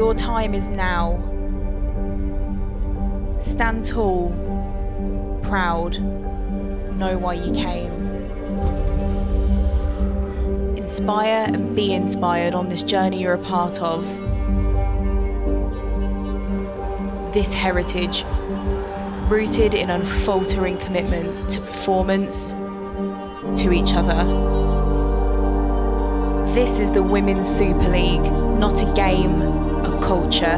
Your time is now. Stand tall, proud, know why you came. Inspire and be inspired on this journey you're a part of. This heritage, rooted in unfaltering commitment to performance, to each other. This is the Women's Super League, not a game, a culture.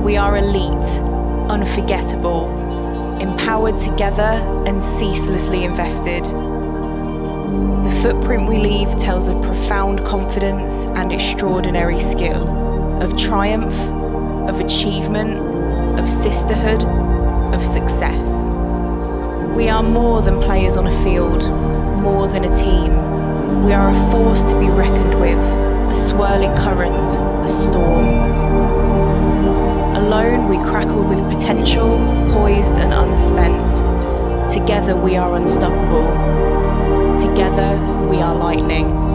We are elite, unforgettable, empowered together and ceaselessly invested. The footprint we leave tells of profound confidence and extraordinary skill, of triumph, of achievement, of sisterhood, of success. We are more than players on a field, more than a team. We are a force to be reckoned with, a swirling current, a storm. Alone we crackle with potential, poised and unspent. Together we are unstoppable. Together we are lightning.